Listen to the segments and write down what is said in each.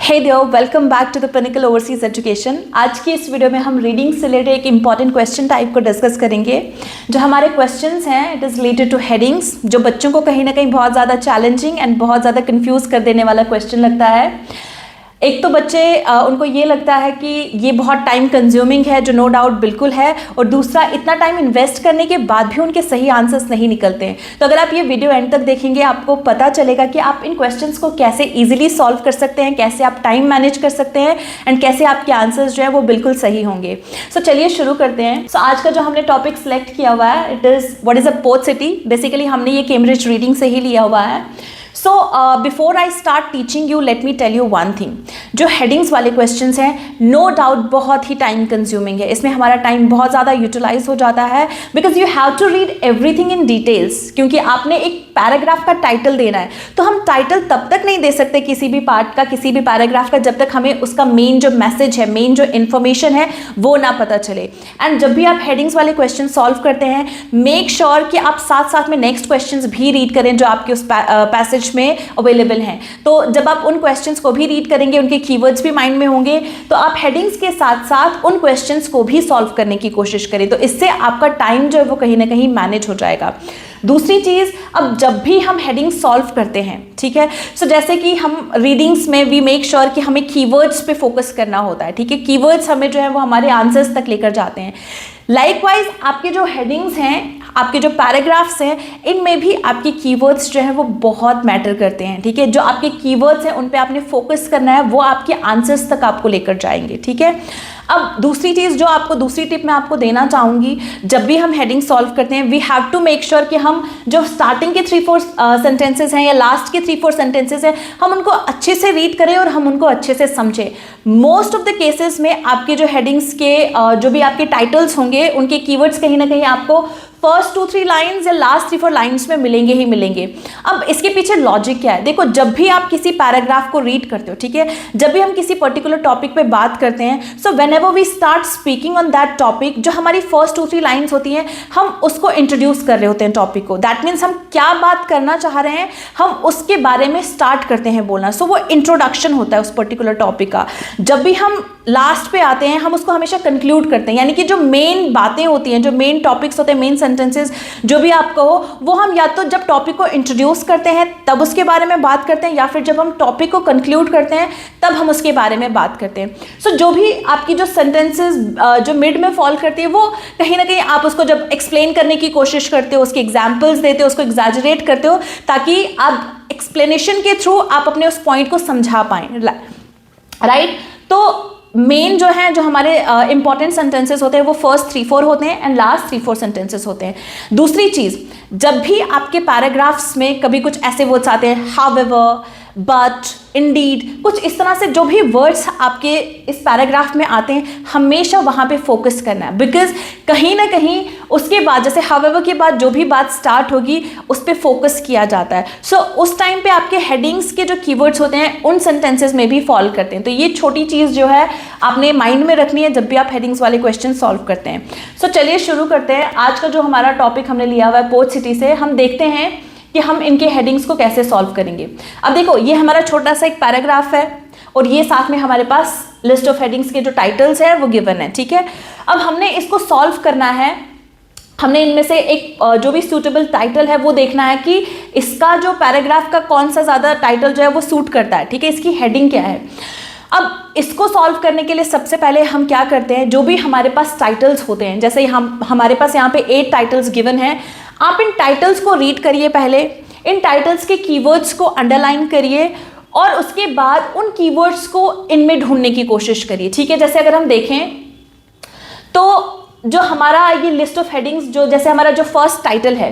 Hey there, welcome back to the Pinnacle Overseas Education. आज की इस वीडियो में हम रीडिंग से रिलेटेड एक इंपॉर्टेंट क्वेश्चन टाइप को डिस्कस करेंगे। जो हमारे क्वेश्चंस हैं it is related to headings, जो बच्चों को कहीं ना कहीं बहुत ज़्यादा चैलेंजिंग एंड बहुत ज़्यादा कंफ्यूज कर देने वाला क्वेश्चन लगता है। एक तो बच्चे उनको ये लगता है कि ये बहुत टाइम कंज्यूमिंग है, जो नो डाउट बिल्कुल है, और दूसरा इतना टाइम इन्वेस्ट करने के बाद भी उनके सही आंसर्स नहीं निकलते हैं। तो अगर आप ये वीडियो एंड तक देखेंगे आपको पता चलेगा कि आप इन क्वेश्चंस को कैसे इजीली सॉल्व कर सकते हैं, कैसे आप टाइम मैनेज कर सकते हैं एंड कैसे आपके आंसर्स जो है वो बिल्कुल सही होंगे। सो चलिए शुरू करते हैं। सो आज का जो हमने टॉपिक सेलेक्ट किया हुआ है it is what is a port city. Basically हमने ये कैम्ब्रिज रीडिंग से ही लिया हुआ है। So before I start teaching you let me tell you one thing. जो हेडिंग्स वाले क्वेश्चंस हैं नो डाउट बहुत ही टाइम कंज्यूमिंग है, इसमें हमारा टाइम बहुत ज़्यादा यूटिलाइज हो जाता है because you have to read everything in details. क्योंकि आपने एक पैराग्राफ का टाइटल देना है, तो हम टाइटल तब तक नहीं दे सकते किसी भी पार्ट का, किसी भी पैराग्राफ का, जब तक हमें उसका मेन जो मैसेज है, मेन जो इन्फॉर्मेशन है वो ना पता चले। एंड जब भी आप हेडिंग्स वाले क्वेश्चन सॉल्व करते हैं मेक श्योर कि आप साथ साथ में नेक्स्ट क्वेश्चंस भी रीड करें जो आपके उस पैसेज में अवेलेबल हैं। तो जब आप उन क्वेश्चंस को भी रीड करेंगे, उनके कीवर्ड्स भी माइंड में होंगे, तो आप हेडिंग्स के साथ साथ उन क्वेश्चंस को भी सॉल्व करने की कोशिश करें। तो इससे आपका टाइम जो है वो कहीं ना कहीं मैनेज हो जाएगा। दूसरी चीज़, अब जब भी हम हेडिंग सॉल्व करते हैं, ठीक है, सो जैसे कि हम रीडिंग्स में वी मेक श्योर कि हमें कीवर्ड्स पे फोकस करना होता है, ठीक है। कीवर्ड्स हमें जो है वो हमारे आंसर्स तक लेकर जाते हैं। लाइकवाइज आपके जो हेडिंग्स हैं, आपके जो पैराग्राफ्स हैं, इनमें भी आपके कीवर्ड्स जो हैं वो बहुत मैटर करते हैं, ठीक है। जो आपके कीवर्ड्स हैं उन पे आपने फोकस करना है, वो आपके आंसर्स तक आपको लेकर जाएंगे, ठीक है। अब दूसरी चीज़ जो आपको, दूसरी टिप मैं आपको देना चाहूँगी, जब भी हम हेडिंग सॉल्व करते हैं we have to make sure कि हम जो स्टार्टिंग के 3-4 सेंटेंसेस हैं या लास्ट के 3-4 सेंटेंसेस हैं हम उनको अच्छे से रीड करें और हम उनको अच्छे से समझें। मोस्ट ऑफ द केसेस में आपके जो हेडिंग्स के जो भी आपके टाइटल्स होंगे उनके कीवर्ड्स कहीं ना कहीं आपको फर्स्ट 2-3 लाइन्स या लास्ट 3-4 लाइन्स में मिलेंगे ही मिलेंगे। अब इसके पीछे लॉजिक क्या है? देखो, जब भी आप किसी पैराग्राफ को रीड करते हो, ठीक है, जब भी हम किसी पर्टिकुलर टॉपिक पे बात करते हैं, so whenever we start speaking on that topic, जो हमारी फर्स्ट 2-3 लाइन्स होती हैं हम उसको इंट्रोड्यूस कर रहे होते हैं टॉपिक को। दैट मीन्स हम क्या बात करना चाह रहे हैं हम उसके बारे में स्टार्ट करते हैं बोलना। सो वो इंट्रोडक्शन होता है उस पर्टिकुलर टॉपिक का। जब भी हम लास्ट पे आते हैं हम उसको हमेशा कंक्लूड करते हैं, यानी कि जो मेन बातें होती हैं, जो मेन टॉपिक्स होते हैं, मेन सेंटेंसेस जो भी आप कहो, वो हम या तो जब टॉपिक को इंट्रोड्यूस करते हैं तब उसके बारे में बात करते हैं, या फिर जब हम टॉपिक को कंक्लूड करते हैं तब हम उसके बारे में बात करते हैं। सो जो भी आपकी जो सेंटेंसेस जो मिड में फॉल करती है वो कहीं ना कहीं आप उसको जब एक्सप्लेन करने की कोशिश करते हो, उसके एग्जाम्पल्स देते हो, उसको एग्जैजरेट करते हो, ताकि आप एक्सप्लेनेशन के थ्रू आप अपने उस पॉइंट को समझा पाएं, राइट। तो मेन जो है, जो हमारे इंपॉर्टेंट सेंटेंसेस होते हैं वो फर्स्ट 3-4 होते हैं एंड लास्ट 3-4 सेंटेंसेस होते हैं। दूसरी चीज़, जब भी आपके पैराग्राफ्स में कभी कुछ ऐसे वर्ड्स आते हैं, हाउएवर, बट, इंडीड, कुछ इस तरह से जो भी वर्ड्स आपके इस पैराग्राफ में आते हैं हमेशा वहाँ पे फोकस करना है। बिकॉज कहीं ना कहीं उसके बाद, जैसे हाउएवर के बाद जो भी बात स्टार्ट होगी उस पर फोकस किया जाता है। सो उस टाइम पे आपके हेडिंग्स के जो कीवर्ड्स होते हैं उन सेंटेंसेस में भी फॉल करते हैं। तो ये छोटी चीज़ जो है आपने माइंड में रखनी है जब भी आप हेडिंग्स वाले क्वेश्चन सॉल्व करते हैं। सो चलिए शुरू करते हैं। आज का जो हमारा टॉपिक हमने लिया हुआ है पोर्ट सिटी से, हम देखते हैं कि हम इनके हेडिंग्स को कैसे सॉल्व करेंगे। अब देखो, ये हमारा छोटा सा एक पैराग्राफ है और ये साथ में हमारे पास लिस्ट ऑफ हेडिंग्स के जो टाइटल्स है वो गिवन है, ठीक है। अब हमने इसको सॉल्व करना है, हमने इनमें से एक जो भी सूटेबल टाइटल है वो देखना है कि इसका जो पैराग्राफ का कौन सा ज़्यादा टाइटल जो है वो सूट करता है, ठीक है, इसकी हेडिंग क्या है। अब इसको सॉल्व करने के लिए सबसे पहले हम क्या करते हैं, जो भी हमारे पास टाइटल्स होते हैं, जैसे हमारे पास यहाँ पे 8 टाइटल्स गिवन हैं, आप इन टाइटल्स को रीड करिए, पहले इन टाइटल्स के कीवर्ड्स को अंडरलाइन करिए और उसके बाद उन कीवर्ड्स को इनमें ढूंढने की कोशिश करिए, ठीक है। जैसे अगर हम देखें तो जो हमारा ये लिस्ट ऑफ हेडिंग्स, जो जैसे हमारा जो फर्स्ट टाइटल है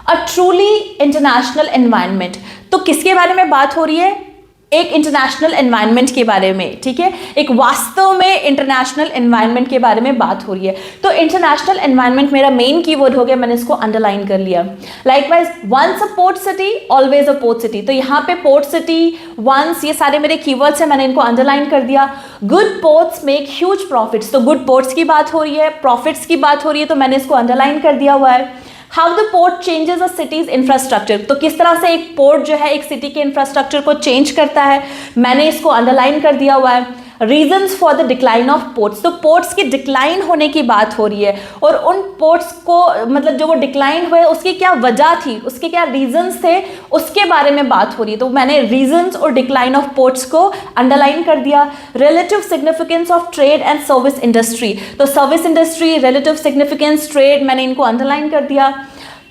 अ ट्रूली इंटरनेशनल एनवायरनमेंट, तो किसके बारे में बात हो रही है? एक इंटरनेशनल एनवायरनमेंट के बारे में, ठीक है, एक वास्तव में इंटरनेशनल एनवायरनमेंट के बारे में बात हो रही है। तो इंटरनेशनल एनवायरनमेंट मेरा मेन कीवर्ड हो गया, मैंने इसको अंडरलाइन कर लिया। Likewise once a port city always a port city, तो यहाँ पे पोर्ट सिटी, वंस, ये सारे मेरे कीवर्ड्स हैं, मैंने इनको अंडरलाइन कर दिया। Good ports make huge profits, तो गुड पोर्ट्स की बात हो रही है, प्रॉफिट्स की बात हो रही है, तो मैंने इसको अंडरलाइन कर दिया हुआ है। How the port changes a city's infrastructure, तो किस तरह से एक पोर्ट जो है एक सिटी के इंफ्रास्ट्रक्चर को चेंज करता है, मैंने इसको अंडरलाइन कर दिया हुआ है। Reasons for the decline of ports, तो पोर्ट्स की डिक्लाइन होने की बात हो रही है और उन पोर्ट्स को मतलब जो वो डिक्लाइन हुए उसकी क्या वजह थी, उसके क्या रीजंस थे, उसके बारे में बात हो रही है। तो मैंने रीजंस और डिक्लाइन ऑफ पोर्ट्स को अंडरलाइन कर दिया। Relative significance of trade and service industry, तो service industry, relative significance, trade, मैंने इनको अंडरलाइन कर दिया।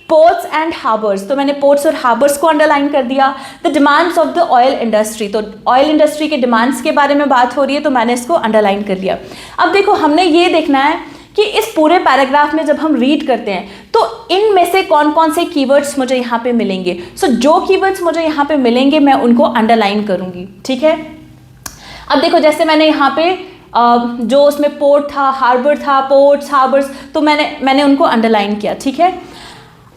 पोर्ट्स एंड हार्बर्स, तो मैंने पोर्ट्स और हार्बर्स को अंडरलाइन कर दिया। The demands of the oil industry, तो ऑयल इंडस्ट्री के डिमांड्स के बारे में बात हो रही है, तो मैंने इसको अंडरलाइन कर लिया। अब देखो हमने ये देखना है कि इस पूरे पैराग्राफ में जब हम रीड करते हैं तो इनमें से कौन कौन से कीवर्ड्स मुझे यहाँ पे मिलेंगे। सो जो कीवर्ड्स मुझे यहाँ पे मिलेंगे मैं उनको अंडरलाइन करूँगी, ठीक है। अब देखो जैसे मैंने यहाँ पे जो उसमें पोर्ट था, हार्बर था, पोर्ट्स, हार्बर्स, तो मैंने उनको अंडरलाइन किया, ठीक है।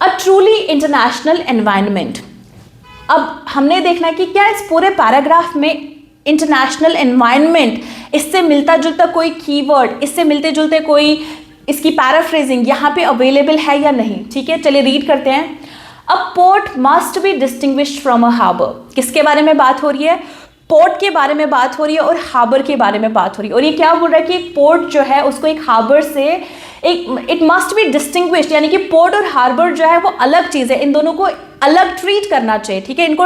अ ट्रूली इंटरनेशनल एनवायरनमेंट, अब हमने देखना है कि क्या इस पूरे पैराग्राफ में इंटरनेशनल एनवायरनमेंट, इससे मिलता जुलता कोई कीवर्ड, इससे मिलते जुलते कोई इसकी पैराफ्रेजिंग यहाँ पे अवेलेबल है या नहीं, ठीक है। चलिए रीड करते हैं। A port must be distinguished from a harbour, किसके बारे में बात हो रही है, पोर्ट के बारे में बात हो रही है और हार्बर के बारे में बात हो रही है। और ये क्या बोल रहा है कि एक पोर्ट जो है उसको एक हार्बर से इट मस्ट बी डिस्टिंग्विश्ड, यानी कि पोर्ट और हार्बर जो है वो अलग चीज़ है, इन दोनों को अलग ट्रीट करना चाहिए, ठीक है, इनको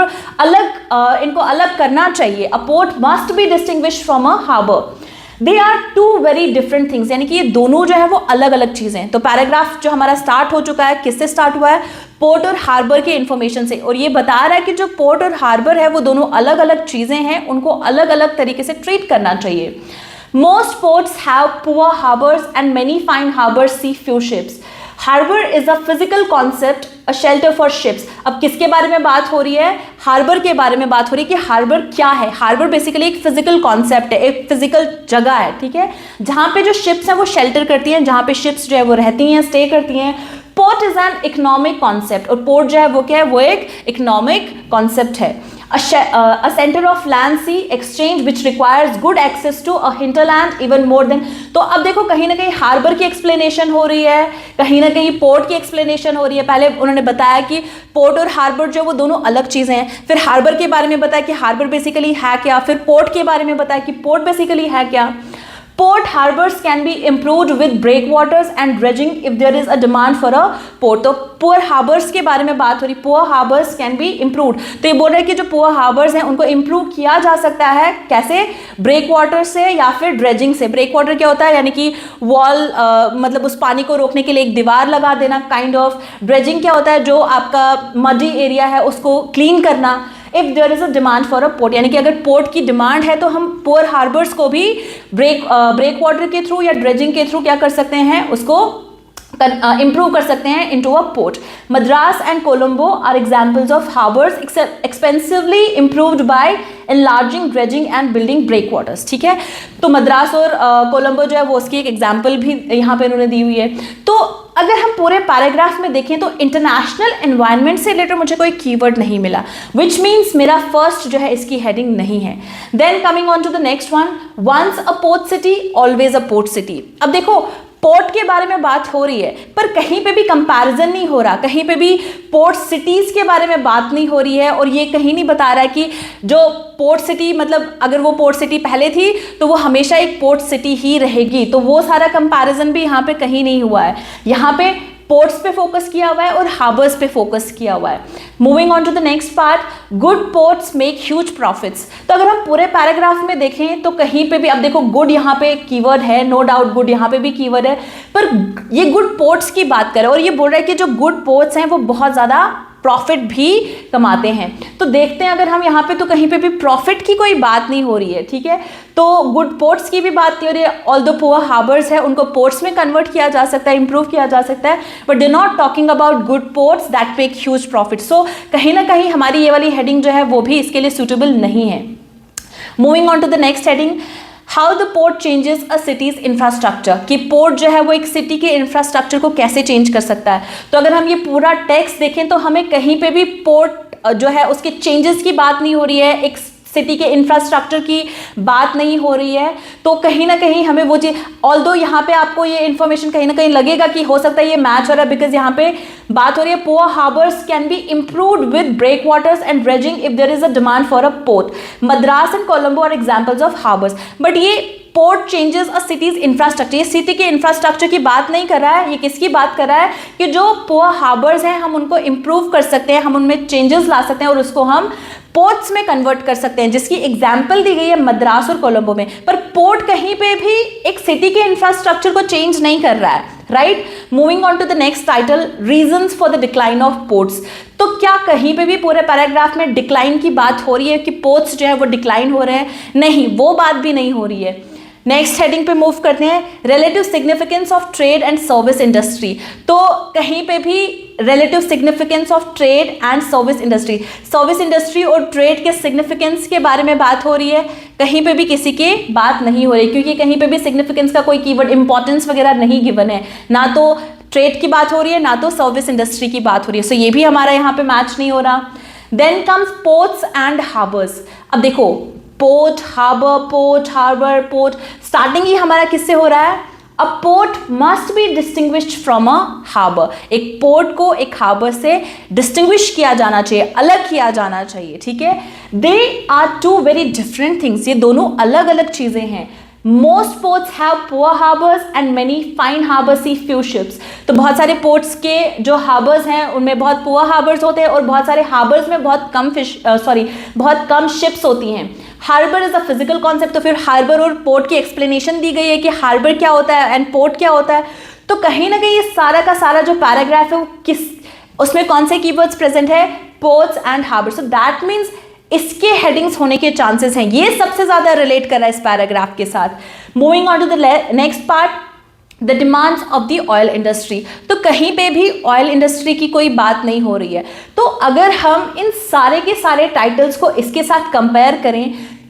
अलग करना चाहिए। A port must be distinguished from a harbour, they are two very different things, यानी कि ये दोनों जो है वो अलग अलग चीज़ें हैं। तो पैराग्राफ जो हमारा स्टार्ट हो चुका है किससे स्टार्ट हुआ है, पोर्ट और हार्बर के इंफॉर्मेशन से, और ये बता रहा है कि जो पोर्ट और हार्बर है वो दोनों अलग अलग चीज़ें हैं, उनको अलग अलग तरीके से ट्रीट करना चाहिए। Most ports have poor harbors and many fine harbors see few ships. Harbor is a physical concept, a shelter for ships. अब किसके बारे में बात हो रही है, हार्बर के बारे में बात हो रही है कि हार्बर क्या है। हार्बर बेसिकली एक फिजिकल कॉन्सेप्ट है, एक फिजिकल जगह है, ठीक है, जहाँ पे जो शिप्स हैं वो शेल्टर करती हैं, जहाँ पे शिप्स जो है वो रहती हैं, स्टे करती हैं। Port is an economic concept, और पोर्ट जो है वो क्या है, वो एक इकोनॉमिक कॉन्सेप्ट है। A center of land sea exchange which requires good access to a hinterland even more than, तो अब देखो कहीं ना कहीं हार्बर की एक्सप्लेनेशन हो रही है, कहीं ना कहीं पोर्ट की एक्सप्लेनेशन हो रही है। पहले उन्होंने बताया कि पोर्ट और हार्बर जो वो दोनों अलग चीज़ें हैं, फिर हार्बर के बारे में बताया कि हार्बर बेसिकली है क्या, फिर पोर्ट के बारे में बताया कि पोर्ट बेसिकली है क्या। Port harbors can be improved with breakwaters and dredging if there is a demand for a port. तो poor harbors के बारे में बात हो रही, poor harbors can be improved, तो ये बोल रहे हैं कि जो poor harbors हैं उनको improve किया जा सकता है, कैसे, breakwater से या फिर dredging से। breakwater क्या होता है, यानी कि wall, मतलब उस पानी को रोकने के लिए एक दीवार लगा देना kind of। dredging क्या होता है, जो आपका muddy area है उसको clean करना। If there is a demand for a port, यानी कि अगर पोर्ट की डिमांड है तो हम पोर हार्बर्स को भी ब्रेक वाटर के थ्रू या ड्रेजिंग के थ्रू क्या कर सकते हैं, उसको improve कर सकते हैं into a port. Madras and Colombo are examples of harbors expensively improved by enlarging, dredging and building breakwaters. ठीक है, तो मद्रास और कोलंबो जो है वो उसकी एक एग्जाम्पल भी यहाँ पे उन्होंने दी हुई है। तो अगर हम पूरे पैराग्राफ में देखें तो इंटरनेशनल एनवायरनमेंट से रिलेटेड मुझे कोई कीवर्ड नहीं मिला, विच मीन्स मेरा फर्स्ट जो है इसकी हेडिंग नहीं है। Then coming on to the next one, once a port city always a port city. अब देखो पोर्ट के बारे में बात हो रही है पर कहीं पे भी कंपैरिजन नहीं हो रहा, कहीं पे भी पोर्ट सिटीज़ के बारे में बात नहीं हो रही है, और ये कहीं नहीं बता रहा है कि जो पोर्ट सिटी, मतलब अगर वो पोर्ट सिटी पहले थी तो वो हमेशा एक पोर्ट सिटी ही रहेगी, तो वो सारा कंपैरिजन भी यहाँ पे कहीं नहीं हुआ है। यहाँ पे पोर्ट्स पे फोकस किया हुआ है और हार्बर्स पे फोकस किया हुआ है। Moving on to the next part, good ports make huge profits. तो अगर हम पूरे पैराग्राफ में देखें तो कहीं पे भी, अब देखो गुड यहाँ पे कीवर्ड है, नो डाउट गुड यहाँ पे भी कीवर्ड है, पर ये गुड पोर्ट्स की बात करें और ये बोल रहा है कि जो गुड पोर्ट्स हैं वो बहुत ज़्यादा प्रॉफिट भी कमाते हैं। तो देखते हैं अगर हम यहाँ पे, तो कहीं पे भी प्रॉफिट की कोई बात नहीं हो रही है, ठीक है, तो गुड पोर्ट्स की भी बात नहीं हो रही है। ऑल द पुअर हार्बर्स है उनको पोर्ट्स में कन्वर्ट किया जा सकता है, इंप्रूव किया जा सकता है, but they not talking about good ports that make huge profit. सो कहीं ना कहीं हमारी ये वाली हेडिंग जो है वो भी इसके लिए सूटेबल नहीं है। Moving on to the next heading, how the port changes a city's infrastructure, कि पोर्ट जो है वो एक सिटी के इंफ्रास्ट्रक्चर को कैसे चेंज कर सकता है। तो अगर हम ये पूरा टेक्स्ट देखें तो हमें कहीं पे भी पोर्ट जो है उसके चेंजेस की बात नहीं हो रही है, एक सिटी के इंफ्रास्ट्रक्चर की बात नहीं हो रही है, तो कहीं ना कहीं हमें वो चीज, ऑल्दो यहाँ पे आपको ये इन्फॉर्मेशन कहीं ना कहीं लगेगा कि हो सकता है ये मैच हो रहा है, बिकॉज यहाँ पे बात हो रही है poor harbours can be improved with break waters and dredging if there is a demand for a port. Madras and Colombo are examples of harbours. But ये port changes a city's infrastructure, ये सिटी के infrastructure की बात नहीं कर रहा है, ये किसकी बात कर रहा है कि जो पुअर हार्बर्स हैं हम उनको इंप्रूव कर सकते हैं, हम उनमें चेंजेस ला सकते हैं और उसको हम पोर्ट्स में कन्वर्ट कर सकते हैं, जिसकी एग्जाम्पल दी गई है मद्रास और कोलंबो में। पर पोर्ट कहीं पे भी एक सिटी के इंफ्रास्ट्रक्चर को चेंज नहीं कर रहा है, right. Moving on to the next title, reasons for the decline of ports. तो क्या कहीं पे भी पूरे पैराग्राफ में डिक्लाइन की बात हो रही है कि पोर्ट्स जो है वो डिक्लाइन हो रहे हैं? नहीं, वो बात भी नहीं हो रही है। नेक्स्ट हेडिंग पे मूव करते हैं, relative significance of trade and service industry. तो कहीं पे भी relative significance of trade and service industry और ट्रेड के सिग्निफिकेंस के बारे में बात हो रही है, कहीं पे भी किसी की बात नहीं हो रही, क्योंकि कहीं पे भी सिग्निफिकेंस का कोई कीवर्ड इंपॉर्टेंस वगैरह नहीं गिवन है, ना तो ट्रेड की बात हो रही है ना तो सर्विस इंडस्ट्री की बात हो रही है, सो ये भी हमारा यहाँ पे मैच नहीं हो रहा। Then comes ports and harbours. अब देखो, पोर्ट हार्बर, पोर्ट, स्टार्टिंग ही हमारा किससे हो रहा है? A port must be distinguished from a harbour. एक पोर्ट को एक हार्बर से डिस्टिंग्विश किया जाना चाहिए, अलग किया जाना चाहिए, ठीक है। They are two very different things, ये दोनों अलग अलग चीजें हैं। Most ports have poor harbours and many fine harbours see few ships. तो बहुत सारे पोर्ट्स के जो हार्बर्स हैं उनमें बहुत पुअर हार्बर्स होते हैं और बहुत सारे हार्बर्स में बहुत कम शिप्स होती हैं। Harbour is a physical concept, तो फिर हार्बर और पोर्ट की एक्सप्लेनेशन दी गई है कि हार्बर क्या होता है एंड पोर्ट क्या होता है। तो कहीं ना कहीं ये सारा का सारा जो पैराग्राफ है वो उसमें कौन से कीवर्ड्स प्रेजेंट है? Ports and harbour. So that means इसके हेडिंग्स होने के चांसेस हैं, ये सबसे ज्यादा रिलेट कर रहा है इस पैराग्राफ के साथ। Moving on to the next part, the demands of the oil industry. तो कहीं पे भी ऑयल इंडस्ट्री की कोई बात नहीं हो रही है। तो अगर हम इन सारे के सारे टाइटल्स को इसके साथ कंपेयर करें,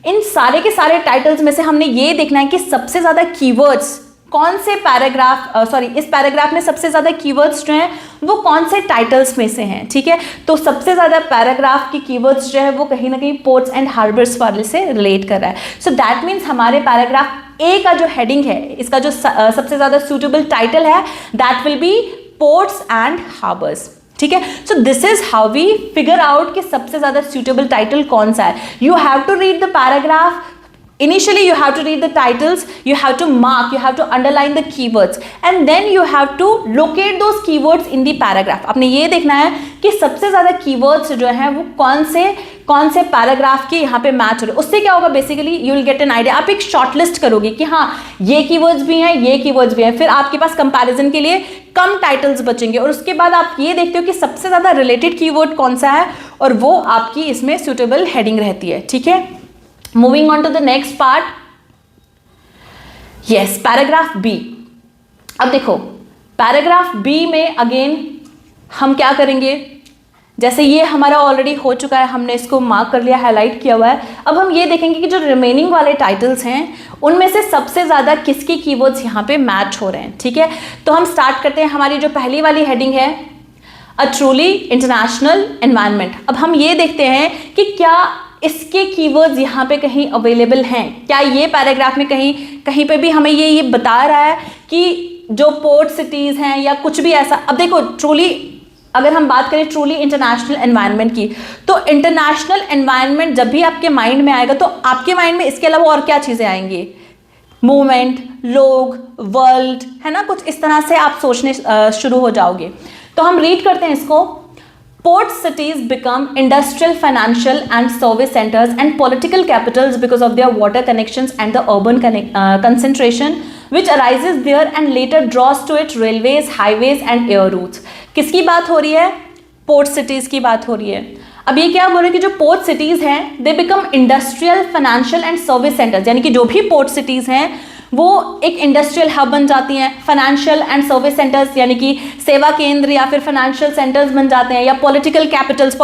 इन सारे के सारे टाइटल्स में से हमने ये देखना है कि सबसे ज्यादा कीवर्ड्स कौन से इस पैराग्राफ में सबसे ज्यादा कीवर्ड्स जो हैं वो कौन से टाइटल्स में से हैं, ठीक है। तो सबसे ज्यादा पैराग्राफ की कीवर्ड्स जो है वो कहीं ना कहीं पोर्ट्स एंड हार्बर्स वाले से रिलेट कर रहा है। सो दैट मीन्स हमारे पैराग्राफ ए का जो हेडिंग है, इसका जो सबसे ज्यादा सूटेबल टाइटल है, that will be ports and harbours, ठीक है। So this is how we figure out कि सबसे ज्यादा सूटेबल टाइटल कौन सा है। You have to read the paragraph. Initially you have to read the titles, you have to mark, you have to underline the keywords and then you have to locate those keywords in the paragraph. आपने ये देखना है कि सबसे ज़्यादा keywords जो हैं वो कौन से पैराग्राफ के यहाँ पे मैच हो रहे हैं। उससे क्या होगा, basically you will get an idea. आप एक शॉर्ट लिस्ट करोगे कि हाँ ये कीवर्ड्स भी हैं, ये कीवर्ड्स भी हैं, फिर आपके पास कंपैरिजन के लिए कम टाइटल्स बचेंगे और उसके बाद आप ये देखते हो कि सबसे ज़्यादा रिलेटेड कीवर्ड कौन सा है और वो आपकी इसमें सुटेबल हेडिंग रहती है, ठीक है। Moving on to the next part, yes, paragraph B. अब देखो पैराग्राफ B में अगेन हम क्या करेंगे, जैसे ये हमारा ऑलरेडी हो चुका है, हमने इसको मार्क कर लिया, हाईलाइट किया हुआ है। अब हम ये देखेंगे कि जो रिमेनिंग वाले टाइटल्स हैं उनमें से सबसे ज़्यादा किसके कीवर्ड्स यहाँ पे मैच हो रहे हैं, ठीक है। तो हम स्टार्ट करते हैं। हमारी जो पहली वाली हेडिंग है, अ ट्रूली इंटरनेशनल एनवायरनमेंट। अब हम ये देखते हैं कि क्या इसके कीवर्ड्स यहाँ पे कहीं अवेलेबल हैं, क्या ये पैराग्राफ में कहीं पे भी हमें ये बता रहा है कि जो पोर्ट सिटीज़ हैं या कुछ भी ऐसा। अब देखो ट्रूली, अगर हम बात करें ट्रूली इंटरनेशनल एनवायरनमेंट की, तो इंटरनेशनल एनवायरनमेंट जब भी आपके माइंड में आएगा तो आपके माइंड में इसके अलावा और क्या चीज़ें आएंगी? मूवमेंट, लोग, वर्ल्ड, है ना, कुछ इस तरह से आप सोचने शुरू हो जाओगे। तो हम रीड करते हैं इसको। Port cities become industrial, financial and service centers and political capitals because of their water connections and the urban concentration which arises there and later draws to it railways, highways and air routes. किसकी बात हो रही है? Port cities की बात हो रही है। अब ये क्या बोल रहे हैं कि जो पोर्ट सिटीज़ हैं they become industrial, financial and service centers, यानी कि जो भी पोर्ट सिटीज़ हैं वो एक इंडस्ट्रियल हब बन जाती हैं, फाइनेंशियल एंड सर्विस सेंटर्स यानी कि सेवा केंद्र या फिर फाइनेंशियल सेंटर्स बन जाते हैं, या पॉलिटिकल कैपिटल्स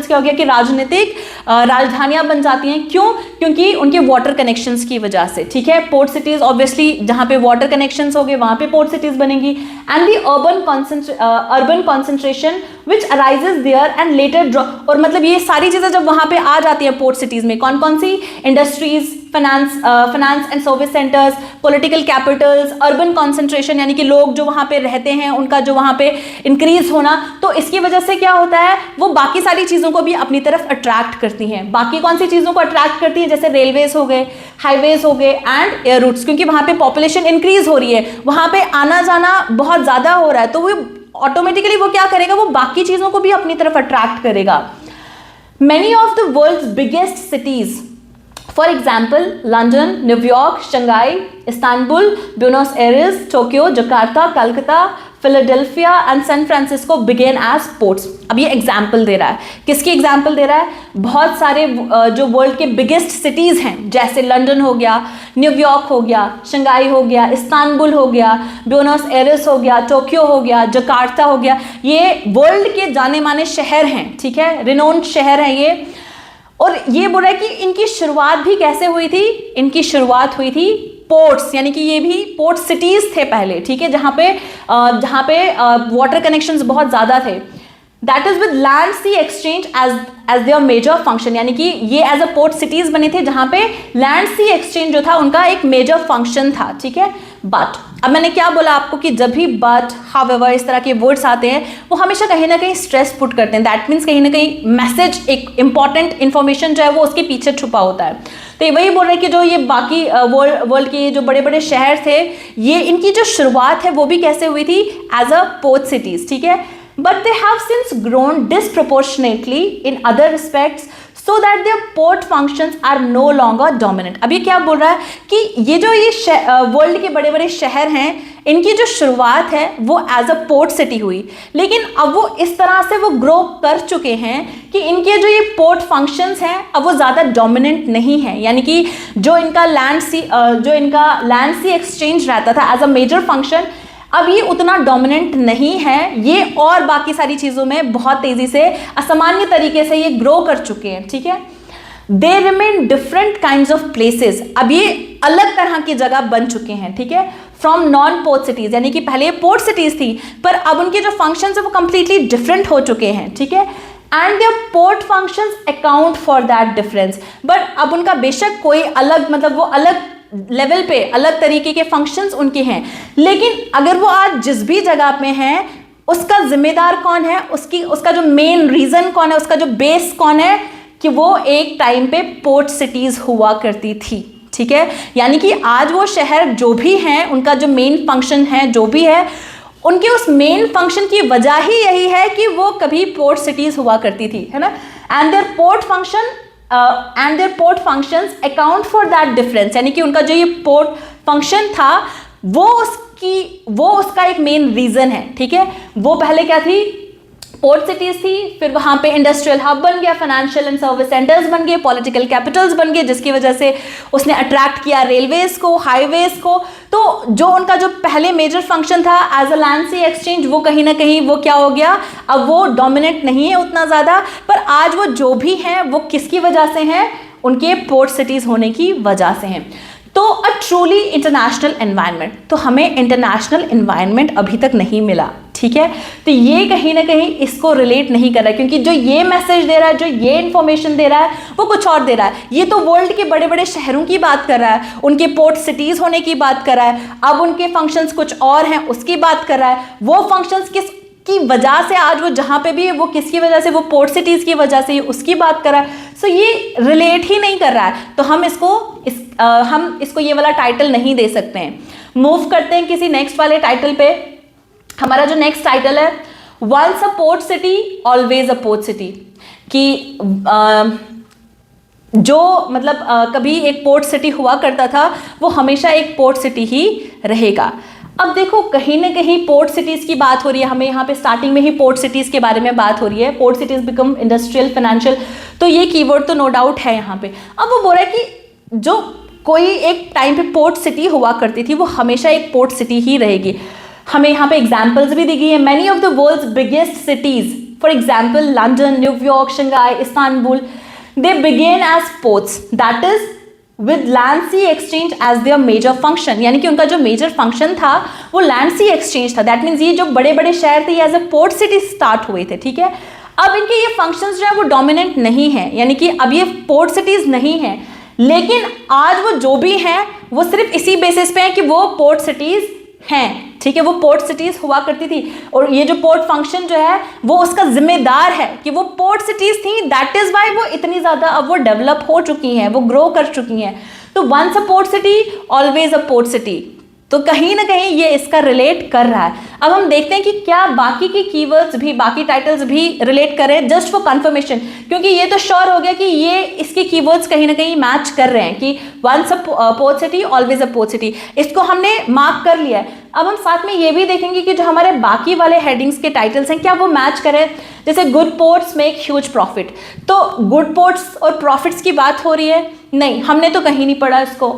क्या हो गया कि राजनीतिक राजधानियां बन जाती हैं। क्यों? क्योंकि उनके वाटर कनेक्शंस की वजह से, ठीक है। पोर्ट सिटीज ऑब्वियसली जहां पे वाटर कनेक्शंस हो गए वहां पे पोर्ट सिटीज बनेंगी। And the urban concentration which arises there and later draw, और मतलब ये सारी चीजें जब वहां पे आ जाती हैं पोर्ट सिटीज में, कौन कौन सी? Industries, finance and service centres, political capitals, urban concentration यानी कि लोग जो वहां पे रहते हैं उनका जो वहां पे इंक्रीज होना, तो इसकी वजह से क्या होता है, वो बाकी सारी चीजों को भी अपनी तरफ अट्रैक्ट करती हैं। बाकी कौन सी चीजों को अट्रैक्ट करती है? जैसे रेलवेज हो गए, हाईवेज हो गए एंड एयर रूट्स, क्योंकि वहां पे पॉपुलेशन इंक्रीज हो रही है, वहां पे आना जाना बहुत ज्यादा हो रहा है, तो वो ऑटोमेटिकली वो क्या करेगा, वो बाकी चीजों को भी अपनी तरफ अट्रैक्ट करेगा। Many of the world's biggest cities, for example, London, New York, Shanghai, Istanbul, Buenos Aires, Tokyo, Jakarta, Calcutta, Philadelphia and San Francisco began as ports. अब ये एग्जाम्पल दे रहा है, किसकी एग्जाम्पल दे रहा है? बहुत सारे जो वर्ल्ड के बिगेस्ट सिटीज़ हैं, जैसे लंदन हो गया, न्यूयॉर्क हो गया, शंघाई हो गया, इस्तांबुल हो गया, ब्यूनस एयर्स हो गया, टोक्यो हो गया, जकार्ता हो गया, ये वर्ल्ड के जाने माने शहर हैं, ठीक है, रिनोन्ड शहर हैं ये। और ये बोल रहा है कि इनकी शुरुआत भी कैसे हुई थी? इनकी शुरुआत हुई थी पोर्ट्स, यानी कि ये भी पोर्ट सिटीज थे पहले, ठीक है, जहाँ पे वाटर कनेक्शंस बहुत ज़्यादा थे। That is with land sea exchange as their major function, यानी कि ये एज अ पोर्ट सिटीज बने थे जहाँ पे लैंड सी एक्सचेंज जो था उनका एक मेजर फंक्शन था, ठीक है। बट अब मैंने क्या बोला आपको कि जब भी बट, हाउएवर इस तरह के वर्ड्स आते हैं वो हमेशा कहीं ना कहीं स्ट्रेस पुट करते हैं। दैट मीन्स कहीं ना कहीं मैसेज, एक इंपॉर्टेंट इंफॉर्मेशन जो है वो उसके पीछे छुपा होता है। तो ये वही बोल रहे हैं कि जो ये बाकी वर्ल्ड के जो बड़े बड़े शहर थे, ये इनकी जो शुरुआत है वो भी कैसे हुई थी? एज अ पोर्ट सिटीज, ठीक है। But they have since grown disproportionately in other respects so that their port functions are no longer dominant. अब ये क्या बोल रहा है कि ये जो ये वर्ल्ड के बड़े बड़े शहर हैं, इनकी जो शुरुआत है वो एज अ पोर्ट सिटी हुई, लेकिन अब वो इस तरह से वो ग्रो कर चुके हैं कि इनके जो ये पोर्ट फंक्शंस हैं अब वो ज़्यादा डोमिनेंट नहीं है, यानी कि जो इनका लैंड सी एक्सचेंज रहता था एज अ मेजर फंक्शन, अब ये उतना डोमिनेंट नहीं है, ये और बाकी सारी चीज़ों में बहुत तेज़ी से असामान्य तरीके से ये ग्रो कर चुके हैं, ठीक है। They remain different kinds of places, अब ये अलग तरह की जगह बन चुके हैं, ठीक है, फ्रॉम नॉन पोर्ट सिटीज, यानी कि पहले पोर्ट सिटीज थी पर अब उनके जो फंक्शंस है वो कंप्लीटली डिफरेंट हो चुके हैं, ठीक है। And their port functions account for that difference, but अब उनका बेशक कोई अलग, मतलब वो अलग लेवल पे अलग तरीके के फंक्शंस उनके हैं, लेकिन अगर वो आज जिस भी जगह पे हैं उसका जिम्मेदार कौन है, उसका जो मेन रीजन कौन है, उसका जो बेस कौन है, कि वो एक टाइम पे पोर्ट सिटीज हुआ करती थी, ठीक है। यानी कि आज वो शहर जो भी हैं, उनका जो मेन फंक्शन है जो भी है, उनके उस मेन फंक्शन की वजह ही यही है कि वो कभी पोर्ट सिटीज हुआ करती थी, है ना। And their port functions account for that difference, यानी कि उनका जो ये पोर्ट फंक्शन था वो उसका एक मेन रीजन है, ठीक है। वो पहले क्या थी? पोर्ट सिटीज थी, फिर वहां पे इंडस्ट्रियल हब बन गया, फाइनेंशियल एंड सर्विस सेंटर्स बन गए, पॉलिटिकल कैपिटल्स बन गए, जिसकी वजह से उसने अट्रैक्ट किया रेलवेज को, हाईवेज को। तो जो उनका जो पहले मेजर फंक्शन था as a land sea exchange, वो कहीं ना कहीं वो क्या हो गया, अब वो डोमिनेट नहीं है उतना ज़्यादा, पर आज वो जो भी हैं वो किसकी वजह से हैं? उनके पोर्ट सिटीज़ होने की वजह से हैं। तो अ ट्रूली इंटरनेशनल एनवायरनमेंट, तो हमें इंटरनेशनल एनवायरनमेंट अभी तक नहीं मिला, ठीक है। तो ये कहीं ना कहीं इसको रिलेट नहीं कर रहा है, क्योंकि जो ये मैसेज दे रहा है, जो ये इंफॉर्मेशन दे रहा है, वो कुछ और दे रहा है। ये तो वर्ल्ड के बड़े बड़े शहरों की बात कर रहा है, उनके पोर्ट सिटीज होने की बात कर रहा है, अब उनके फंक्शंस कुछ और हैं उसकी बात कर रहा है। वो फंक्शंस की वजह से आज वो जहाँ पे भी है वो किसकी वजह से, वो पोर्ट सिटीज की वजह से उसकी बात कर रहा है। सो ये रिलेट ही नहीं कर रहा है, तो हम इसको ये वाला टाइटल नहीं दे सकते हैं। मूव करते हैं किसी नेक्स्ट वाले टाइटल पे। हमारा जो नेक्स्ट टाइटल है, once a port city always a port city, कि जो मतलब कभी एक पोर्ट सिटी हुआ करता था वो हमेशा एक पोर्ट सिटी ही रहेगा। अब देखो कहीं ना कहीं पोर्ट सिटीज की बात हो रही है, हमें यहाँ पे स्टार्टिंग में ही पोर्ट सिटीज के बारे में बात हो रही है, port cities become industrial, financial, तो ये कीवर्ड तो नो डाउट है यहाँ पे। अब वो बोल रहा है कि जो कोई एक टाइम पे पोर्ट सिटी हुआ करती थी, वो हमेशा एक पोर्ट सिटी ही रहेगी। हमें यहाँ पे एग्जाम्पल्स भी दी गई है। Many of the world's biggest cities, for example London, New York, Shanghai, Istanbul, they began as ports, that is with land sea exchange as their major function, यानी कि उनका जो मेजर फंक्शन था वो लैंड सी एक्सचेंज था। दैट मीन्स ये जो बड़े बड़े शहर थे ये as a port city start हुए थे, ठीक है। अब इनके ये फंक्शंस जो है वो डोमिनेंट नहीं है, यानी कि अब ये पोर्ट सिटीज नहीं है, लेकिन आज वो जो भी हैं वो सिर्फ इसी बेसिस पे है कि वो पोर्ट सिटीज हैं, ठीक है। वो पोर्ट सिटीज हुआ करती थी और ये जो पोर्ट फंक्शन जो है वो उसका जिम्मेदार है कि वो पोर्ट सिटीज थी, दैट इज वाई वो इतनी ज्यादा अब वो डेवलप हो चुकी हैं, वो ग्रो कर चुकी हैं। तो once a port city always a port city, तो कहीं ना कहीं ये इसका रिलेट कर रहा है। अब हम देखते हैं कि क्या बाकी की कीवर्ड्स भी, बाकी टाइटल्स भी रिलेट करें, जस्ट फॉर कंफर्मेशन, क्योंकि ये तो श्योर हो गया कि ये इसके कीवर्ड्स कहीं ना कहीं मैच कर रहे हैं कि once a port city always a port city, इसको हमने मार्क कर लिया है। अब हम साथ में ये भी देखेंगे कि जो हमारे बाकी वाले हेडिंग्स के टाइटल्स हैं क्या वो मैच करें। जैसे good ports make huge profit, तो गुड पोर्ट्स और प्रॉफिट्स की बात हो रही है? नहीं, हमने तो कहीं नहीं पढ़ा इसको।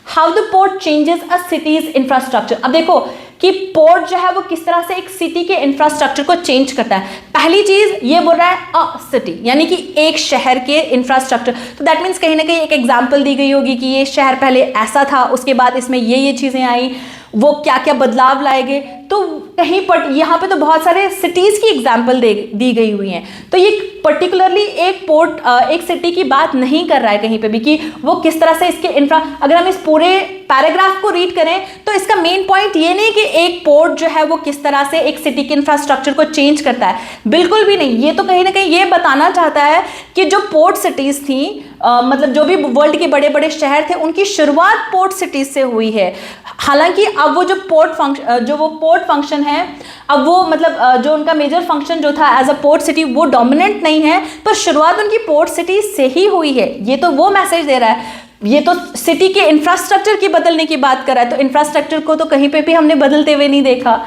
How the port changes a city's infrastructure, अब देखो कि पोर्ट जो है वो किस तरह से एक सिटी के इंफ्रास्ट्रक्चर को चेंज करता है। पहली चीज ये बोल रहा है अ सिटी, यानी कि एक शहर के इंफ्रास्ट्रक्चर, तो दैट मीन्स कहीं ना कहीं एक एग्जांपल दी गई होगी कि ये शहर पहले ऐसा था, उसके बाद इसमें ये चीजें आई, वो क्या क्या बदलाव लाएंगे। तो कहीं पर यहाँ पे तो बहुत सारे सिटीज की एग्जांपल दी गई हुई हैं, तो ये पर्टिकुलरली एक पोर्ट, एक सिटी की बात नहीं कर रहा है कहीं पे भी कि वो किस तरह से इसके अगर हम इस पूरे पैराग्राफ को रीड करें तो इसका मेन पॉइंट ये नहीं कि एक पोर्ट जो है वो किस तरह से एक सिटी के इंफ्रास्ट्रक्चर को चेंज करता है, बिल्कुल भी नहीं। ये तो कहीं ना कहीं ये बताना चाहता है कि जो पोर्ट सिटीज थी, मतलब जो भी वर्ल्ड के बड़े बड़े शहर थे, उनकी शुरुआत पोर्ट सिटीज से हुई है। हालांकि अब वो जो पोर्ट फंक्शन है, अब वो मतलब जो उनका मेजर फंक्शन जो था एज अ पोर्ट सिटी वो डोमिनेंट नहीं है, पर शुरुआत उनकी पोर्ट सिटी से ही हुई है। ये तो वो मैसेज दे रहा है, ये तो सिटी के इंफ्रास्ट्रक्चर की बदलने की बात कर रहा है, तो इंफ्रास्ट्रक्चर को तो कहीं पे भी हमने बदलते हुए नहीं देखा।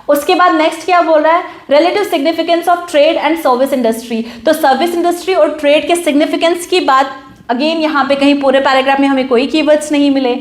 उसके बाद नेक्स्ट क्या बोल रहा है, relative significance of trade and service industry, तो सर्विस इंडस्ट्री और ट्रेड के सिग्निफिकेंस की बात अगेन यहाँ पे कहीं पूरे पैराग्राफ में हमें कोई कीवर्ड्स नहीं मिले।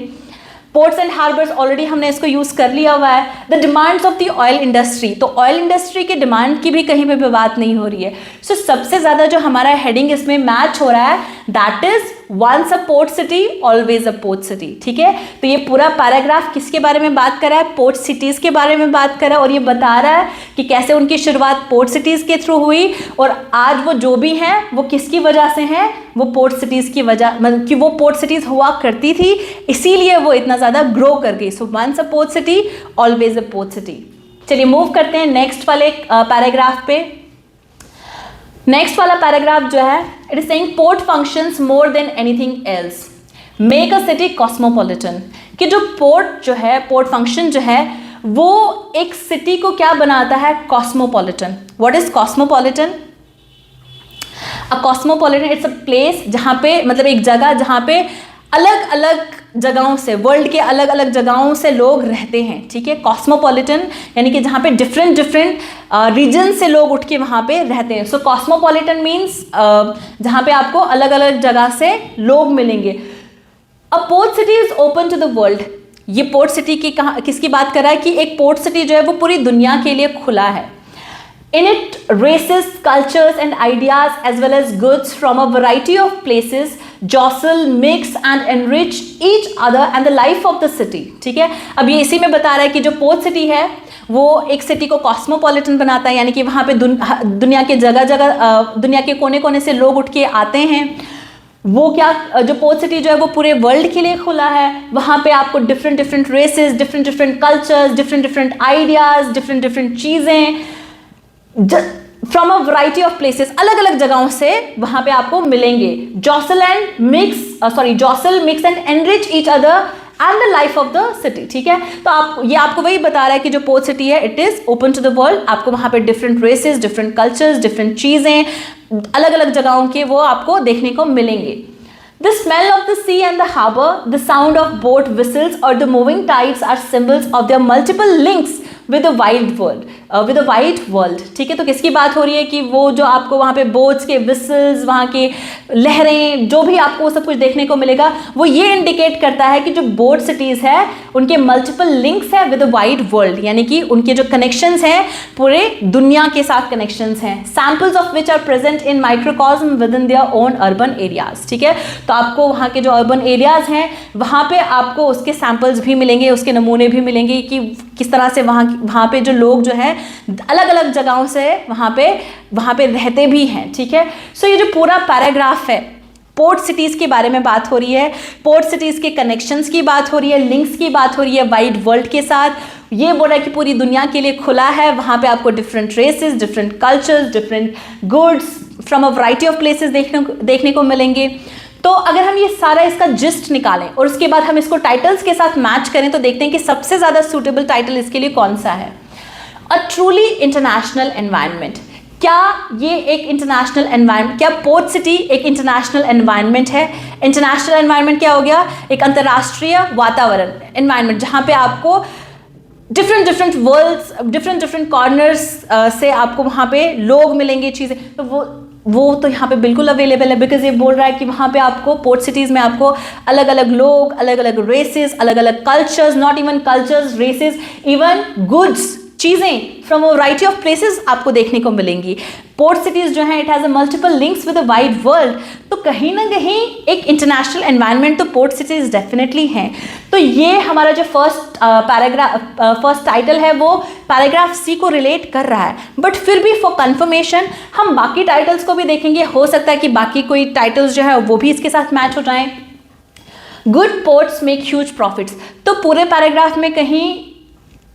पोर्ट्स एंड हार्बर्स ऑलरेडी हमने इसको यूज कर लिया हुआ है। The demands of the oil industry, तो ऑयल इंडस्ट्री के डिमांड की भी कहीं पे भी बात नहीं हो रही है। सो सबसे ज्यादा जो हमारा हेडिंग इसमें मैच हो रहा है that is once a port city always a port city, ठीक है। तो ये पूरा पैराग्राफ किसके बारे में बात कर रहा है, पोर्ट सिटीज के बारे में बात कर रहा है, और ये बता रहा है कि कैसे उनकी शुरुआत पोर्ट सिटीज के थ्रू हुई और आज वो जो भी हैं वो किसकी वजह से हैं, वो पोर्ट सिटीज की वजह, मतलब कि वो पोर्ट सिटीज हुआ करती थी इसीलिए वो इतना ज्यादा ग्रो कर गई। So once a port city always a port city. चलिए मूव करते हैं नेक्स्ट वाले पैराग्राफ पे। नेक्स्ट वाला पैराग्राफ जो है, it is saying port functions more than anything else, make a city cosmopolitan, कि जो पोर्ट जो है, पोर्ट फंक्शन जो है वो एक सिटी को क्या बनाता है, cosmopolitan. What is cosmopolitan? A cosmopolitan it's a place जहाँ पे, मतलब एक जगह जहाँ पे अलग अलग जगहों से, वर्ल्ड के अलग अलग जगहों से लोग रहते हैं, ठीक है। कॉस्मोपॉलिटन यानी कि जहाँ पे डिफरेंट रीजन से लोग उठ के वहाँ पे रहते हैं। सो कॉस्मोपॉलिटन मीन्स जहाँ पे आपको अलग अलग जगह से लोग मिलेंगे। A port city is open to the world, ये पोर्ट सिटी की किसकी बात कर रहा है कि एक पोर्ट सिटी जो है वो पूरी दुनिया के लिए खुला है। In it, races, cultures and ideas as well as goods from a variety of places jostle, mix and enrich each other and the life of the city, ठीक है। अब ये इसी में बता रहा है कि जो पोर्ट सिटी है वो एक सिटी को कॉस्मोपॉलिटन बनाता है, यानी कि वहाँ पे दुनिया के जगह जगह, दुनिया के कोने कोने से लोग उठ के आते हैं। वो क्या, जो पोर्ट सिटी जो है वो पूरे वर्ल्ड के लिए खुला है, वहाँ पे आपको different races, different cultures, different ideas, different चीज़ें from a variety of places, अलग अलग जगहों से वहां पे आपको मिलेंगे। Jostle mix and enrich each other and the life of the city, ठीक है। तो ये आपको वही बता रहा है कि जो पोर्ट सिटी है it is open to the world, आपको वहां पे different races, different cultures, different चीजें अलग अलग जगहों के वो आपको देखने को मिलेंगे। The smell of the sea and the harbor, the sound of boat whistles or the moving tides are symbols of their multiple links with a wide world, ठीक है। तो किसकी बात हो रही है कि वो जो आपको वहाँ पे बोट्स के विसल्स, वहाँ के लहरें, जो भी आपको वो सब कुछ देखने को मिलेगा, वो ये इंडिकेट करता है कि जो बोट सिटीज़ है उनके मल्टीपल लिंक्स है विद अ वाइड वर्ल्ड, यानी कि उनके जो कनेक्शंस हैं पूरे दुनिया के साथ कनेक्शंस हैं। Samples of which are present in microcosm within their own urban areas, ठीक है। तो आपको वहाँ के जो अर्बन एरियाज हैं वहाँ पे आपको उसके सैम्पल्स भी मिलेंगे, उसके नमूने भी मिलेंगे कि किस तरह से वहाँ पे जो लोग जो हैं अलग अलग जगहों से वहाँ पे रहते भी हैं, ठीक है। सो ये जो पूरा पैराग्राफ है पोर्ट सिटीज़ के बारे में बात हो रही है, पोर्ट सिटीज़ के कनेक्शंस की बात हो रही है, लिंक्स की बात हो रही है वाइड वर्ल्ड के साथ। ये बोल रहा है कि पूरी दुनिया के लिए खुला है, वहाँ पे आपको different races, different cultures, different goods from a variety of places देखने को मिलेंगे। तो अगर हम ये सारा इसका जिस्ट निकालें और उसके बाद हम इसको टाइटल्स के साथ मैच करें तो देखते हैं कि सबसे ज़्यादा सूटेबल टाइटल इसके लिए कौन सा है। A truly international environment. क्या ये एक इंटरनेशनल एनवायरनमेंट, क्या पोर्ट सिटी एक इंटरनेशनल एनवायरनमेंट है? इंटरनेशनल एनवायरनमेंट क्या हो गया? एक अंतर्राष्ट्रीय वातावरण, एनवायरनमेंट, जहाँ पे आपको डिफरेंट वर्ल्ड्स, डिफरेंट कॉर्नर्स से आपको वहाँ पे लोग मिलेंगे, चीज़ें, तो वो तो यहाँ पे बिल्कुल अवेलेबल है, बिकॉज ये बोल रहा है कि वहाँ पे आपको पोर्ट सिटीज़ में आपको अलग अलग लोग, अलग अलग रेसेस, अलग अलग cultures, not even cultures, races, even goods, चीज़ें from a variety of places आपको देखने को मिलेंगी। पोर्ट सिटीज़ जो है it has a multiple links with a wide world, तो कहीं ना कहीं एक इंटरनेशनल एनवायरनमेंट तो पोर्ट सिटीज़ डेफिनेटली हैं। तो ये हमारा जो फर्स्ट टाइटल है वो पैराग्राफ सी को रिलेट कर रहा है, बट फिर भी फॉर कंफर्मेशन हम बाकी टाइटल्स को भी देखेंगे, हो सकता है कि बाकी कोई टाइटल्स जो है वो भी इसके साथ मैच हो जाएं। Good ports make huge profits, तो पूरे पैराग्राफ में कहीं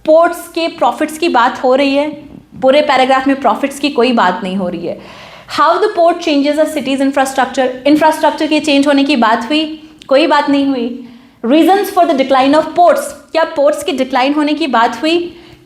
पोर्ट्स के प्रॉफिट्स की बात हो रही है? पूरे पैराग्राफ में प्रॉफिट्स की कोई बात नहीं हो रही है। How the port changes a city's infrastructure के चेंज होने की बात हुई? कोई बात नहीं हुई। Reasons for the decline of ports, क्या पोर्ट्स की डिक्लाइन होने की बात हुई?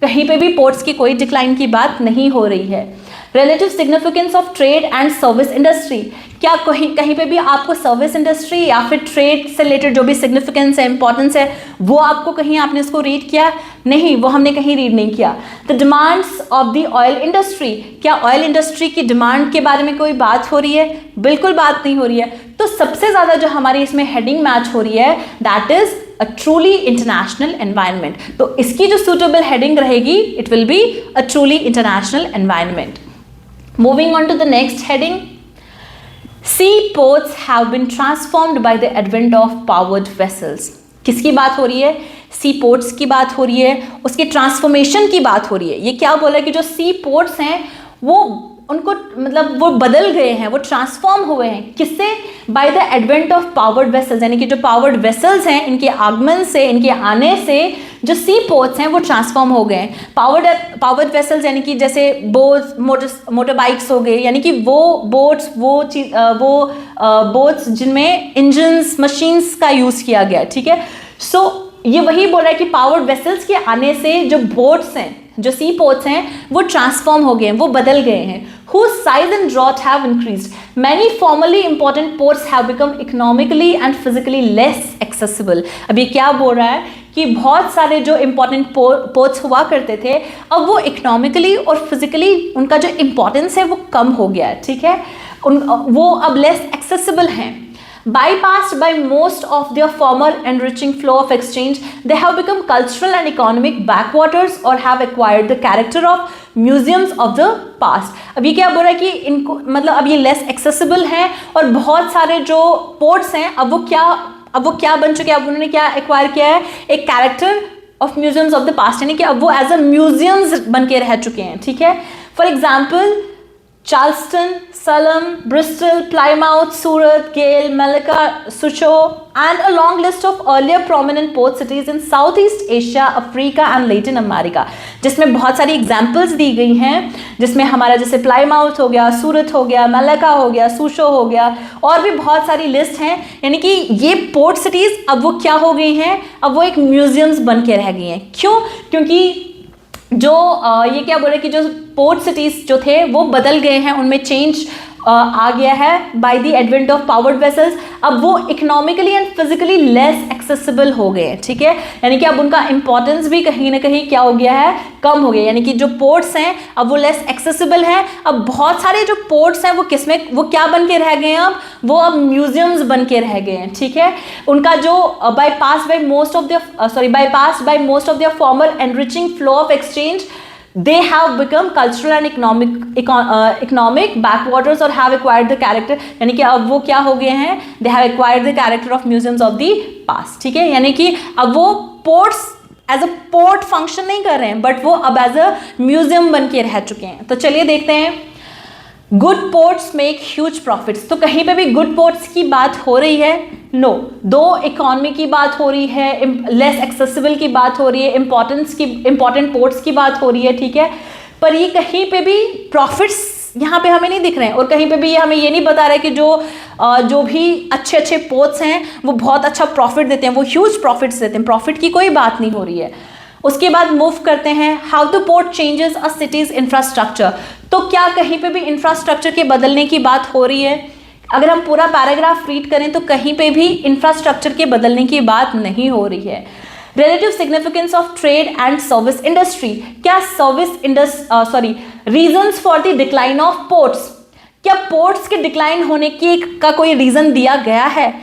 कहीं पे भी पोर्ट्स की कोई डिक्लाइन की बात नहीं हो रही है। Relative significance of trade and service industry, क्या कहीं पे भी आपको सर्विस इंडस्ट्री या फिर ट्रेड से रिलेटेड जो भी सिग्निफिकेंस है, इंपॉर्टेंस है, वो आपको कहीं आपने इसको रीड किया? नहीं, वो हमने कहीं रीड नहीं किया। The demands of the oil industry, क्या ऑयल इंडस्ट्री की डिमांड के बारे में कोई बात हो रही है? बिल्कुल बात नहीं हो रही है। तो सबसे ज़्यादा जो हमारी इसमें हेडिंग मैच हो रही है that is a truly international environment. तो इसकी जो सुटेबल हेडिंग रहेगी it will be a truly international environment. Moving on to the next heading, seaports have been transformed by the advent of powered vessels. किसकी बात हो रही है? सीपोर्ट्स की बात हो रही है, उसके ट्रांसफॉर्मेशन की बात हो रही है। ये क्या बोला है कि जो सीपोर्ट्स हैं वो उनको मतलब वो बदल गए हैं, वो ट्रांसफॉर्म हुए हैं। किससे? Bye the advent of powered vessels, यानी कि जो पावर्ड वेसल्स हैं इनके आगमन से, इनके आने से जो सी पोर्ट्स हैं वो ट्रांसफॉर्म हो गए हैं। पावर्ड वेसल्स यानी कि जैसे बोट्स, मोटर बाइक्स हो गए, यानी कि वो बोट्स बोट्स जिनमें इंजन्स, मशीन्स का यूज़ किया गया, ठीक है। सो ये वही बोल रहा है कि पावर्ड वेसल्स के आने से जो बोट्स हैं, जो सी पोर्ट्स हैं, वो ट्रांसफॉर्म हो गए हैं, वो बदल गए हैं। Whose size and draught have increased. Many formerly important ports have become economically and physically less accessible. अब ये क्या बोल रहा है कि बहुत सारे जो important ports हुआ करते थे अब वो economically और physically उनका जो importance है वो कम हो गया है, ठीक है। वो अब less accessible हैं। Bypassed by most of their former enriching flow of exchange, they have become cultural and economic backwaters or have acquired the character of museums of the past. अब ये क्या बोल रहा है कि इनको मतलब अब ये लेस एक्सेसिबल हैं और बहुत सारे जो पोर्ट्स हैं अब वो क्या बन चुके हैं, अब उन्होंने क्या एक्वायर किया है? एक character of museums of the past, यानी कि अब वो एज अ म्यूजियम्स बन के रह चुके हैं, ठीक है। For example Charleston, Salem, Bristol, Plymouth, Surat, Galle, Malacca, Suchow and a long list of earlier prominent port cities in Southeast Asia, Africa and Latin America, जिसमें बहुत सारी एग्जाम्पल्स दी गई हैं, जिसमें हमारा जैसे प्लाईमाउथ हो गया, सूरत हो गया, मलक्का हो गया, सुशो हो गया, और भी बहुत सारी लिस्ट हैं। यानी कि ये पोर्ट सिटीज़ अब वो क्या हो गई हैं? अब वो एक म्यूजियम्स बन के रह गई हैं। क्यों? क्योंकि जो ये क्या बोल रहे कि जो पोर्ट सिटीज़ जो थे वो बदल गए हैं, उनमें चेंज आ गया है bye the advent of powered vessels, अब वो economically and physically less accessible हो गए हैं, ठीक है, यानी कि अब उनका इंपॉर्टेंस भी कहीं ना कहीं क्या हो गया है, कम हो गया, यानी कि जो पोर्ट्स हैं अब वो लेस एक्सेसिबल है। अब बहुत सारे जो पोर्ट्स हैं वो किसमें, वो क्या बन के रह गए हैं, अब वो अब म्यूजियम्स बन के रह गए हैं, ठीक है। उनका जो bypassed by most of their former enriching flow of exchange, they have become cultural and economic backwaters or have acquired the character, यानी कि अब वो क्या हो गए हैं, they have acquired the character of museums of the past, ठीक है, यानी कि अब वो ports as a port function नहीं कर रहे हैं, बट वो अब एज अ म्यूजियम बन के रह चुके हैं। तो चलिए देखते हैं, good ports make huge profits, तो कहीं पे भी गुड पोर्ट्स की बात हो रही है, नो, दो इकोनॉमी की बात हो रही है, लेस एक्सेसिबल की बात हो रही है, इंपॉर्टेंट पोर्ट्स की बात हो रही है, ठीक है, पर ये कहीं पे भी प्रॉफिट्स यहाँ पे हमें नहीं दिख रहे हैं, और कहीं पे भी हमें ये नहीं बता रहा है कि जो भी अच्छे अच्छे पोर्ट्स हैं वो बहुत अच्छा प्रॉफिट देते हैं, वो ह्यूज प्रॉफिट्स देते हैं, प्रॉफिट की कोई बात नहीं हो रही है। उसके बाद मूव करते हैं, how the port changes a city's infrastructure, तो क्या कहीं पे भी इंफ्रास्ट्रक्चर के बदलने की बात हो रही है? अगर हम पूरा पैराग्राफ रीड करें तो कहीं पे भी इंफ्रास्ट्रक्चर के बदलने की बात नहीं हो रही है। Relative significance of trade and service industry, क्या reasons for the decline of ports, क्या पोर्ट्स के डिक्लाइन होने का कोई रीजन दिया गया है?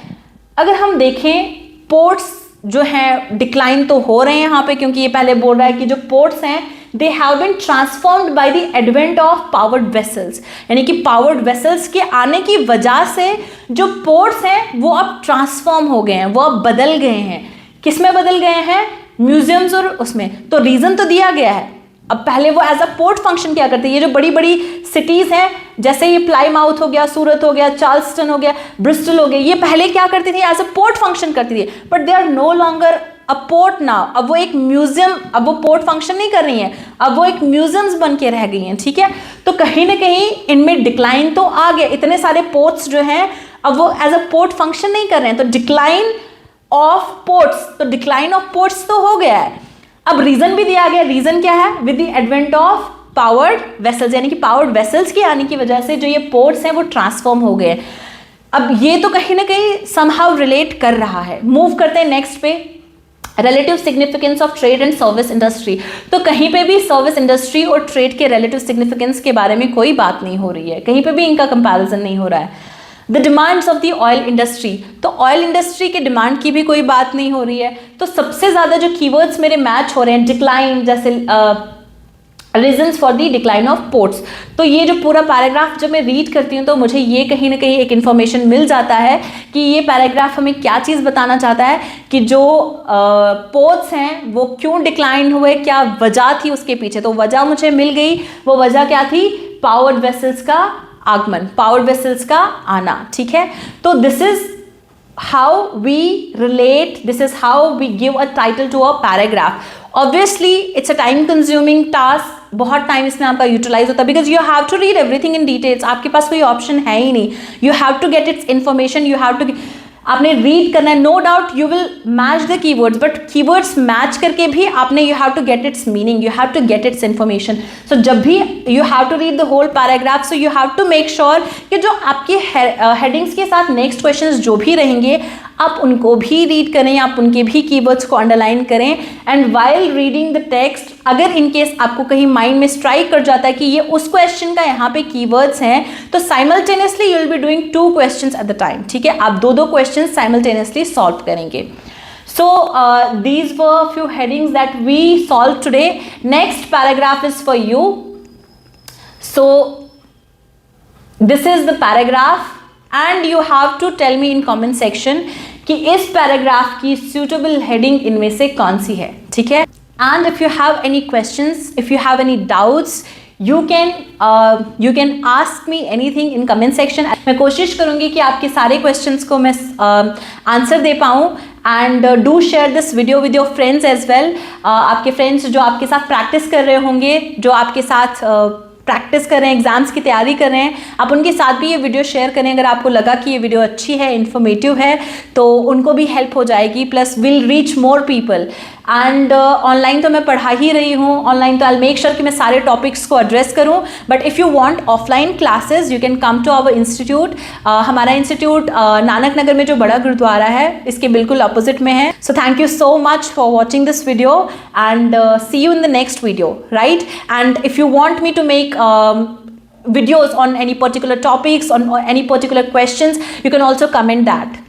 अगर हम देखें, पोर्ट्स जो हैं डिक्लाइन तो हो रहे हैं यहाँ पे, क्योंकि ये पहले बोल रहा है कि जो पोर्ट्स हैं they have been transformed by the advent of powered vessels, यानी कि पावर्ड वेसल्स के आने की वजह से जो पोर्ट्स हैं वो अब ट्रांसफॉर्म हो गए हैं, वो अब बदल गए हैं। किसमें बदल गए हैं? म्यूजियम्स और उसमें। तो रीजन तो दिया गया है। अब पहले वो एज अ पोर्ट फंक्शन क्या करते हैं, ये जो बड़ी बड़ी सिटीज हैं जैसे ये प्लाईमाउथ हो गया, सूरत हो गया, चार्ल्सटन हो गया, ब्रिस्टल हो गया, ये पहले क्या करती थी, एज अ पोर्ट फंक्शन करती थी, but they are no longer a port now. अब वो एक म्यूजियम, अब वो पोर्ट फंक्शन नहीं कर रही हैं, अब वो एक म्यूजियम्स बन के रह गई हैं, ठीक है। तो कहीं ना कहीं इनमें डिक्लाइन तो आ गया, इतने सारे पोर्ट्स जो हैं अब वो एज अ पोर्ट फंक्शन नहीं कर रहे हैं, तो डिक्लाइन ऑफ पोर्ट्स, तो डिक्लाइन ऑफ पोर्ट्स तो हो गया है। अब रीजन भी दिया गया, रीजन क्या है? With the advent of powered vessels, यानी कि पावर्ड वेसल्स के आने की वजह से जो ये पोर्ट्स हैं वो ट्रांसफॉर्म हो गए। अब ये तो कहीं ना कहीं समहाउ रिलेट कर रहा है। मूव करते हैं नेक्स्ट पे, relative significance of trade and service industry, तो कहीं पे भी सर्विस इंडस्ट्री और ट्रेड के रिलेटिव सिग्निफिकेंस के बारे में कोई बात नहीं हो रही है, कहीं पे भी इनका कंपैरिजन नहीं हो रहा है। The demands of the oil industry, तो ऑयल इंडस्ट्री के डिमांड की भी कोई बात नहीं हो रही है। तो सबसे ज़्यादा जो कीवर्ड्स मेरे मैच हो रहे हैं, डिक्लाइन, जैसे reasons for the decline of ports, तो ये जो पूरा पैराग्राफ जब मैं रीड करती हूँ तो मुझे ये कहीं ना कहीं एक इन्फॉर्मेशन मिल जाता है कि ये पैराग्राफ हमें क्या चीज़ बताना चाहता है, कि जो पोर्ट्स हैं वो क्यों डिक्लाइन हुए, क्या वजह थी उसके पीछे। तो वजह मुझे मिल गई, वो वजह क्या थी? पावर्ड वेसल्स का आगमन, पावर्ड वेसल्स का आना, ठीक है। तो this is how we relate, this is how we give a title to a paragraph. Obviously it's a time consuming task, बहुत टाइम इसमें आपका यूटिलाइज होता है, because you have to read everything in details, आपके पास कोई option है ही नहीं, you have to get its information, you have to, आपने रीड करना है। No doubt you will match the keywords, but keywords match करके भी आपने you have to get its meaning, you have to get its information. So जब भी you have to read the whole paragraph, so you have to make sure कि जो आपके headings के साथ नेक्स्ट क्वेश्चंस जो भी रहेंगे आप उनको भी रीड करें, आप उनके भी कीवर्ड्स को अंडरलाइन करें। And while reading the text, अगर इनकेस आपको कहीं माइंड में स्ट्राइक कर जाता है कि ये उस क्वेश्चन का यहाँ पे कीवर्ड्स हैं, तो simultaneously you will be doing 2 questions at the time, ठीक है। आप 2 क्वेश्चंस साइमल्टेनियसली सॉल्व करेंगे। So these were few headings that we solved today. Next paragraph is for you. So this is the paragraph and you have to tell me in comment section कि इस paragraph की suitable heading इनमें से कौन सी है, ठीक है। And if you have any questions, if you have any doubts, you can ask me anything in comment section. मैं कोशिश करूँगी कि आपके सारे questions को मैं आंसर दे पाऊँ। And do share this video with your friends as well. आपके फ्रेंड्स जो आपके साथ प्रैक्टिस कर रहे होंगे, जो आपके साथ प्रैक्टिस कर रहे हैं, एग्जाम्स की तैयारी कर रहे हैं, आप उनके साथ भी ये वीडियो शेयर करें। अगर आपको लगा कि ये वीडियो अच्छी है, इन्फॉर्मेटिव है, तो उनको भी हेल्प हो जाएगी, plus will reach more people. And online तो मैं पढ़ा ही रही हूँ, ऑनलाइन तो आई मेक श्योर कि मैं सारे टॉपिक्स को एड्रेस करूँ, but if you want offline classes you can come to our institute. हमारा इंस्टीट्यूट नानक नगर में जो बड़ा गुरुद्वारा है इसके बिल्कुल अपोजिट में है। So thank you so much for watching this video and see you in the next video, right? And if you want me to make videos on any particular topics, on any particular questions, you can also comment that.